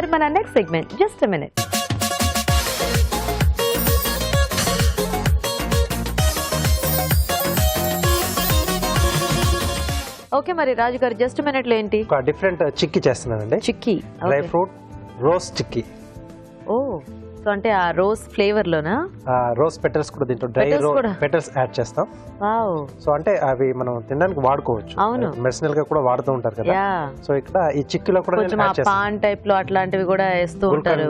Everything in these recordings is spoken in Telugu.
మరి మన next segment just a minute. Okay, మరి రాజు గారు జస్ట్ మినిట్ లో ఏంటి? ఒక డిఫరెంట్ చిక్కీ చేస్తున్నానండి. Chikki dry fruit rose chikki. Oh, so అంటే ఆ రోజ్ ఫ్లేవర్ లోనా? రోజ్ పెటల్స్ కూడా దీంట్లో డ్రై పెటల్స్ యాడ్ చేస్తాం. వావ్. సో అంటే అవి మనం తినడానికి వాడుకోవచ్చు. అవును, మెడిసినల్ గా కూడా వాడుతూ ఉంటారు కదా. సో ఇక్కడ ఈ చిక్కీలో కూడా కొంచెం పాన్ టైప్ లో అట్లాంటివి కూడా వేస్తూ ఉంటారు.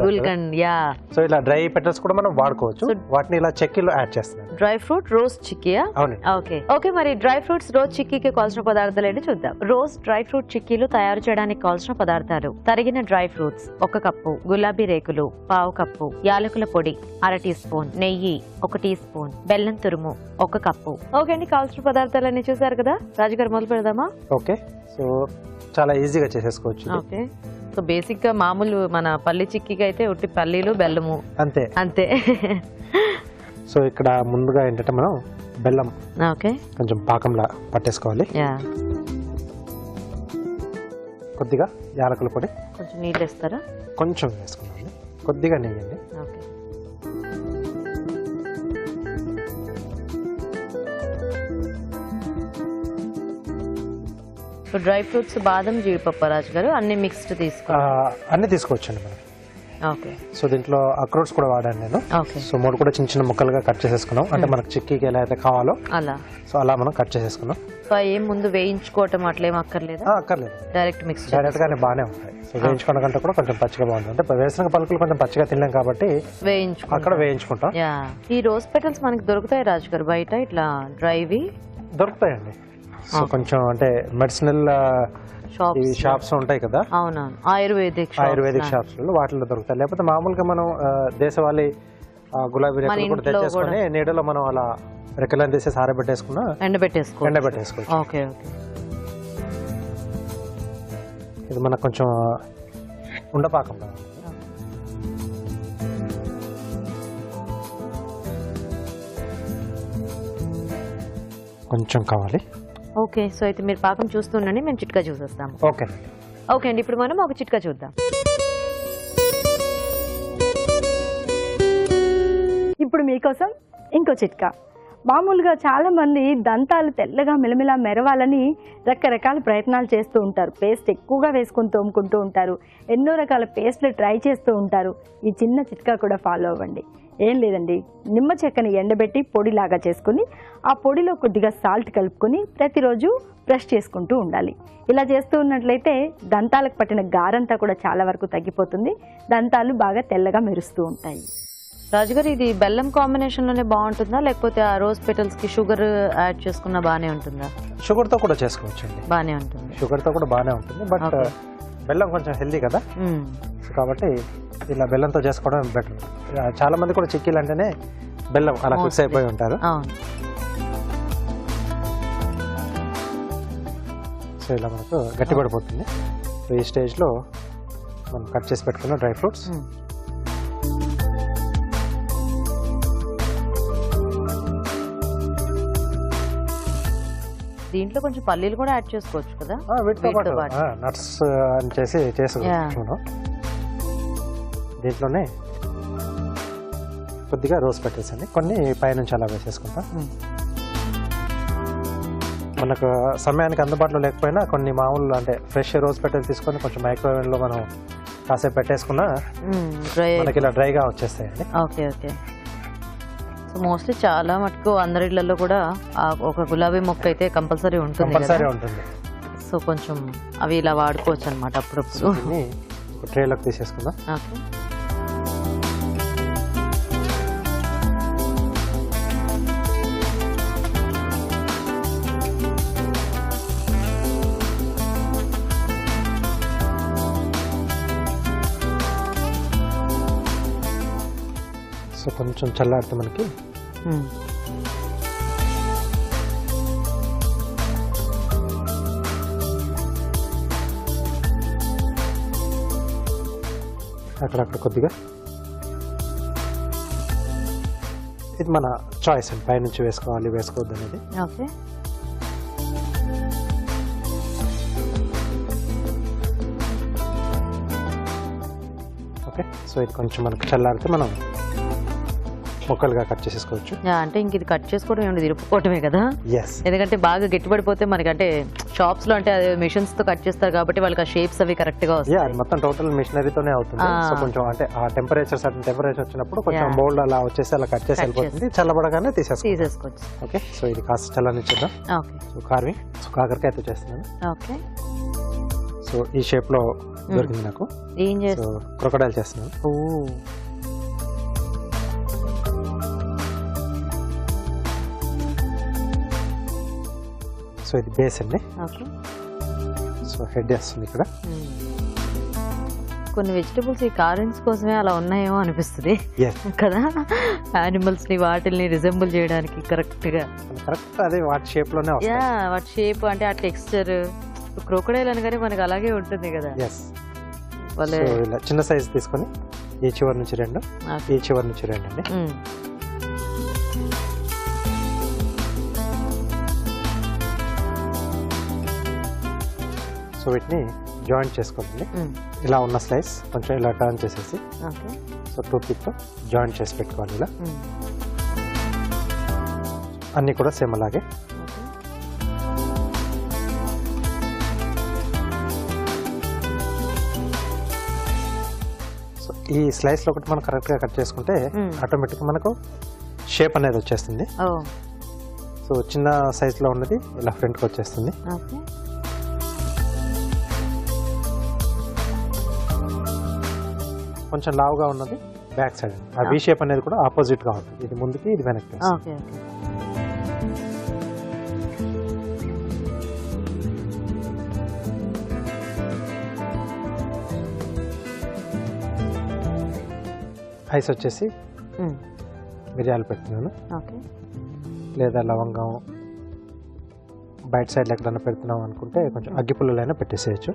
గుల్కండ్. యా. సో ఇలా డ్రై పెటల్స్ కూడా మనం వాడుకోవచ్చు. వాటిని ఇలా చిక్కీలో యాడ్ చేస్తాం. డ్రై ఫ్రూట్ రోజ్ చిక్కీయా? అవును. ఓకే ఓకే, మరి డ్రై ఫ్రూట్స్ రోజ్ చిక్కీకి కావాల్సిన పదార్థాలు ఏంటి చూద్దాం. రోజ్ డ్రై ఫ్రూట్ చిక్కీలు తయారు చేయడానికి కావాల్సిన పదార్థాలు: తరిగిన డ్రై ఫ్రూట్స్ 1 కప్పు, గులాబీ రేకులు 1/2 కప్పు, యాలకుల పొడి 1/2 టీ స్పూన్, నెయ్యి 1 టీ స్పూన్, బెల్లం తురుము 1 కప్పు. ఓకే అండి, కావాల్సిన పదార్థాలన్నీ చూసారు కదా. రాజుగారు మొదలు పెడదామా? ఓకే, సో చాలా ఈజీగా చేసేసుకోవచ్చు. ఓకే, సో బేసిక్ గా మామూలు మన పల్లి చిక్కీకి అయితే ఉట్టి పల్లీలు బెల్లము అంతే అంతే. సో ఇక్కడ ముందుగా ఏంటంటే మనం బెల్లం కొంచెం పాకంలా పట్టేసుకోవాలి. కొద్దిగా యాలకుల పొడి, కొంచెం నీళ్ళు వేస్తారా? కొంచెం వేసుకున్నాను, కొద్దిగా నెయ్యండి. డ్రై ఫ్రూట్స్ బాదం జీడిపప్పు రాజు గారు అన్ని మిక్స్డ్ అన్ని తీసుకోవచ్చండి మనం. ఓకే, సో దీంట్లో అక్రోట్స్ కూడా వాడాను నేను. సో 3 కూడా చిన్న చిన్న ముక్కలుగా కట్ చేసేసుకున్నాం. అంటే మనకు చిక్కీకి ఎలా అయితే కావాలో అలా. సో అలా మనం కట్ చేసేసుకున్నాం. సో ఏం ముందు వేయించుకోవటం అట్లా ఏం అక్కర్లేదు? అక్కర్లేదు, డైరెక్ట్ మిక్స్ డైరెక్ట్ గానే బాగానే ఉంటాయి. సో వేయించుకోవడం కంటే కూడా కొంచెం పచ్చిగా బాగుంటుంది. అంటే వేసిన పలుకులు కొంచెం పచ్చిగా తినలేం కాబట్టి అక్కడ వేయించుకుంటాం. ఈ రోజ్ పెటల్స్ మనకి దొరుకుతాయి రాజు గారు బయట ఇట్లా డ్రైవి? దొరుకుతాయండి. సో కొంచెం అంటే మెడిసినల్ షాప్స్ ఉంటాయి కదా. అవునవును, ఆయుర్వేదిక్ షాప్స్ వాటిలో దొరుకుతాయి. లేకపోతే మామూలుగా మనం దేశవాళీ గులాబీ రేకులు కూడా తెచ్చేసుకొని నీడలో మనం అలా రెక్కలను తీసేసి ఆరబెట్టేసుకున్నా ఎండబెట్టేసుకోవచ్చు. ఓకే ఓకే, ఇది మనకు కొంచెం ఉండపాకం కొంచెం కావాలి. ఓకే, సో అయితే మీరు పాకం చూస్తుండండి, మేము చిట్కా చూసేస్తాము. ఓకే ఓకే అండి, ఇప్పుడు మనం ఒక చిట్కా చూద్దాం. ఇప్పుడు మీకోసం ఇంకో చిట్కా. మామూలుగా చాలామంది దంతాలు తెల్లగా మెలమెలా మెరవాలని రకరకాల ప్రయత్నాలు చేస్తూ ఉంటారు. పేస్ట్ ఎక్కువగా వేసుకొని తోముకుంటూ ఉంటారు. ఎన్నో రకాల పేస్ట్లు ట్రై చేస్తూ ఉంటారు. ఈ చిన్న చిట్కా కూడా ఫాలో అవ్వండి. ఏం లేదండి, నిమ్మ చెక్కని ఎండబెట్టి పొడిలాగా చేసుకుని ఆ పొడిలో కొద్దిగా సాల్ట్ కలుపుకొని ప్రతిరోజు బ్రష్ చేసుకుంటూ ఉండాలి. ఇలా చేస్తూ ఉన్నట్లయితే దంతాలకు పట్టిన గారంతా కూడా చాలా వరకు తగ్గిపోతుంది. దంతాలు బాగా తెల్లగా మెరుస్తూ ఉంటాయి. రాజుగారు, ఇది బెల్లం కాంబినేషన్ లోనే బాగుంటుందా, లేకపోతే ఆ రోజ్ పెటల్స్ కి షుగర్ యాడ్ చేసుకున్నా బానే ఉంటుందా? షుగర్ తో కూడా చేసుకోవచ్చు. బానే ఉంటుంది, షుగర్ తో కూడా బానే ఉంటుంది. బట్ బెల్లం కొంచెం హెల్దీ కదా, కాబట్టి ఇలా బెల్లంతో చేసుకోవడం బెటర్. చాలా మంది కూడా చిక్కీలు అంటేనే బెల్లం అలా ఫిక్స్ అయిపోయి ఉంటారు. సో ఇలా మనకు గట్టి పడిపోతుంది. సో ఈ స్టేజ్ లో మనం కట్ చేసి పెట్టుకున్న డ్రై ఫ్రూట్స్, దీంట్లో కొంచెం పల్లీలు కూడా యాడ్ చేసుకోవచ్చు కదా. నట్స్ అని చేసి చేసుకోవచ్చు. దీంట్లోనే కొద్దిగా రోజ్ పెటల్స్ అండి, కొన్ని పైనుంచి అలా వేసేసుకుంటాం. మనకు సమయానికి అందుబాటులో లేకపోయినా కొన్ని మామూలు అంటే ఫ్రెష్ రోజ్ పెటల్స్ తీసుకొని కొంచెం మైక్రోవేవ్ లో మనం కాసేపు పెట్టేసుకున్నా మనకి ఇలా డ్రైగా వచ్చేస్తాయండి. ఓకే ఓకే, సో మోస్ట్లీ చాలా మటుకు అందరి ఇళ్లలో కూడా ఒక గులాబీ మొక్క అయితే కంపల్సరీ ఉంటుంది. సో కొంచెం అవి ఇలా వాడుకోవచ్చు అనమాట అప్పుడప్పుడు. ట్రేలోకి తీసేసుకుందాం. ఓకే, సో కొంచెం చల్లారితే మనకి అక్కడక్కడ కొద్దిగా ఇది మన చాయిస్ అండి, పైనుంచి వేసుకోవాలి వేసుకోవద్దు అనేది. Okay, okay. సో ఇది కొంచెం మనకు చల్లారితే మనం ముక్కలుగా కట్ చేసేసుకోవచ్చు. అంటే ఇంక ఇది కట్ చేసుకోవడం ఏమిటి, తిరుపుకోవటమే కదా. ఎస్. ఎందుకంటే బాగా గట్టిపడిపోతే మనకి అంటే షాప్స్ లో అంటే మిషన్స్ తో కట్ చేస్తారు కాబట్టి వాళ్ళకి ఆ షేప్స్ అవి కరెక్ట్ గా వస్తాయి. అది మొత్తం టోటల్ మిషనరీతోనే అవుతుంది. సో కొంచెం అంటే ఆ టెంపరేచర్ సర్టన్ టెంపరేచర్ వచ్చినప్పుడు కొంచెం మోల్డ్ అలా వచ్చేసి అలా కట్ చేసి వెళ్ళిపోతుంది. చల్లబడగానే తీసేసుకోవచ్చు. ఓకే. సో ఇది కాస్త చల్లనిచ్చేద్దాం. ఓకే. సో కార్వింగ్, సో కాకరకాయతో చేస్తున్నాను. ఓకే. సో ఈ షేప్ లో దొరికింది నాకు. ఏం సో క్రొకడైల్ చేస్తున్నాను. సో ఇది బేస్ అండి. సో హెడ్ వేస్తుంది ఇక్కడ. కొన్ని వెజిటబుల్స్ ఈ కార్వింగ్స్ కోసమే అలా ఉన్నాయేమో అనిపిస్తుంది కదా, యానిమల్స్ ని వాటిల్ని రిజెంబుల్ చేయడానికి కరెక్ట్ గా. కరెక్ట్ అదే వాటి షేప్ లోనే వస్తాయి. వాటి షేప్ అంటే ఆ టెక్స్చర్ క్రోకడైల్ అనగానే మనకి అలాగే ఉంటుంది కదా. ఇలా చిన్న సైజ్ తీసుకొని ఈ చివరి నుంచి 2, ఈ చివరి నుంచి 2 అండి. సో వీటిని జాయింట్ చేసుకోవాలి. ఇలా ఉన్న స్లైస్ కొంచెం ఇలా టర్న్ చేసేసి సో టూత్ పిక్ తో జాయింట్ చేసి పెట్టుకోవాలి. ఇలా అన్ని కూడా సేమ్ అలాగే. సో ఈ స్లైస్ లో ఒకటి మనం కరెక్ట్ గా కట్ చేసుకుంటే ఆటోమేటిక్ గా మనకు షేప్ అనేది వచ్చేస్తుంది. సో చిన్న సైజ్ లో ఉన్నది ఇలా ఫ్రంట్ కి వచ్చేస్తుంది. కొంచెం లావుగా ఉన్నది బ్యాక్ సైడ్. ఆ వి షేప్ అనేది కూడా ఆపోజిట్ గా ఉంటుంది. ఇది ముందుకి, ఇది వెనక్కి. ఐస్ వచ్చేసి మిరియాలు పెడుతున్నాను, లేదా లవంగం బయట సైడ్ ఎక్కడైనా పెడుతున్నాం అనుకుంటే కొంచెం అగ్గిపుల్లలైనా పెట్టేసేయచ్చు.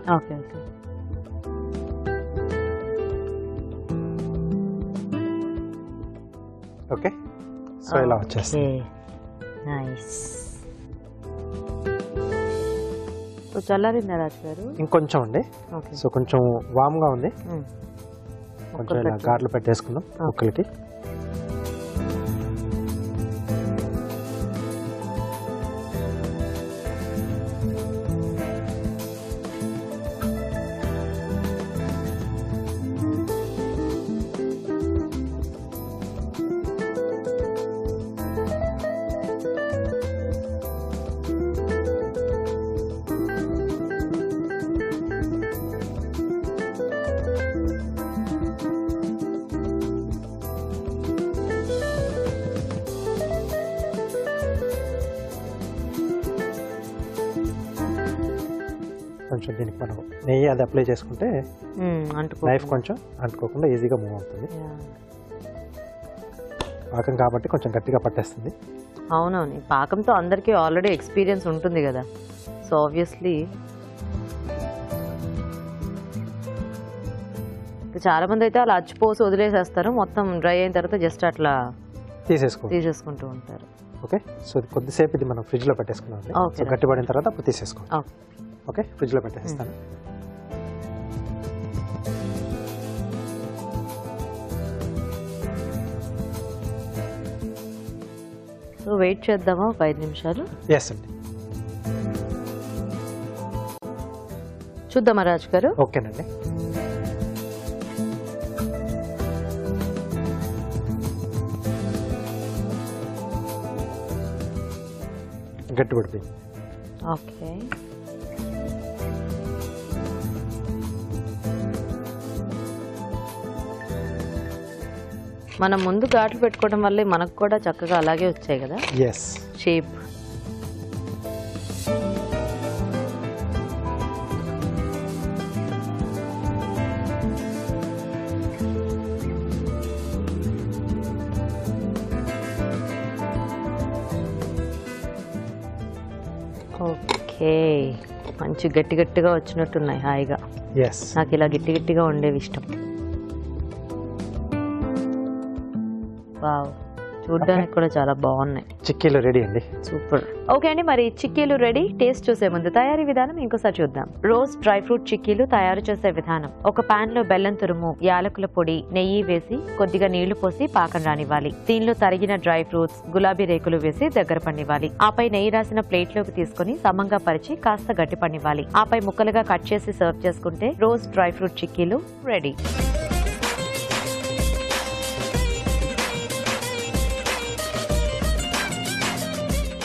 ఓకే. సో ఇలా వచ్చేస్తుంది. చల్లారిందా రాజు గారు? ఇంకొంచెం అండి. సో కొంచెం వామ్ గా ఉంది. కొంచెం ఇలా గాట్లు పెట్టేసుకుందాం ముక్కలకి. కొంచెం దీనికి మనం నెయ్యి అది అప్లై చేసుకుంటే నైఫ్ కొంచెం అంటుకోకుండా ఈజీగా మూవ్ అవుతుంది. పాకం కాబట్టి కొంచెం గట్టిగా పట్టేస్తుంది. అవునవును, ఈ పాకంతో అందరికీ ఆల్రెడీ ఎక్స్పీరియన్స్ ఉంటుంది కదా. సో ఆబ్వియస్లీ చాలా మంది అయితే అలా అచ్చిపోసి వదిలేసేస్తారు, మొత్తం డ్రై అయిన తర్వాత జస్ట్ అట్లా తీసేసుకుంటూ ఉంటారు. ఓకే. సో కొద్దిసేపు ఇది మనం ఫ్రిడ్జ్ లో పెట్టేసుకున్నాం. సో గట్టిపడిన తర్వాత అప్పుడు తీసేసుకోవాలి. ఓకే, ఫ్రిడ్జ్ లో పెట్టేస్తాను. సో వెయిట్ చేద్దామా ఒక 5 నిమిషాలు? ఎస్ అండి. చూద్దామా రాజు గారు? ఓకేనండి. గట్టి పడిపోయింది. ఓకే. మనం ముందు ఘాట్లు పెట్టుకోవడం వల్లే మనకు కూడా చక్కగా అలాగే వచ్చాయి కదా షేప్. ఓకే, మంచి గట్టి గట్టిగా వచ్చినట్టున్నాయి హాయిగా. నాకు ఇలా గట్టి గట్టిగా ఉండేవి ఇష్టం. వావ్, చూడడానికి కూడా చాలా బాగున్నాయి. చిక్కీలు రెడీ అండి. సూపర్. ఓకే అండి, మరి చిక్కీలు రెడీ. టేస్ట్ చూసే ముందు తయారీ విధానం ఇంకోసారి చూద్దాం. రోజ్ డ్రై ఫ్రూట్ చిక్కీలు తయారు చేసే విధానం: ఒక పాన్ లో బెల్లం తురుము, యాలకుల పొడి, నెయ్యి వేసి కొద్దిగా నీళ్లు పోసి పాకం రానివ్వాలి. దీనిలో తరిగిన డ్రై ఫ్రూట్స్, గులాబీ రేకులు వేసి దగ్గర పనివ్వాలి. ఆపై నెయ్యి రాసిన ప్లేట్ లోకి తీసుకుని సమంగా పరిచి కాస్త గట్టి పనివ్వాలి. ఆపై ముక్కలుగా కట్ చేసి సర్వ్ చేసుకుంటే రోజ్ డ్రై ఫ్రూట్ చిక్కీలు రెడీ.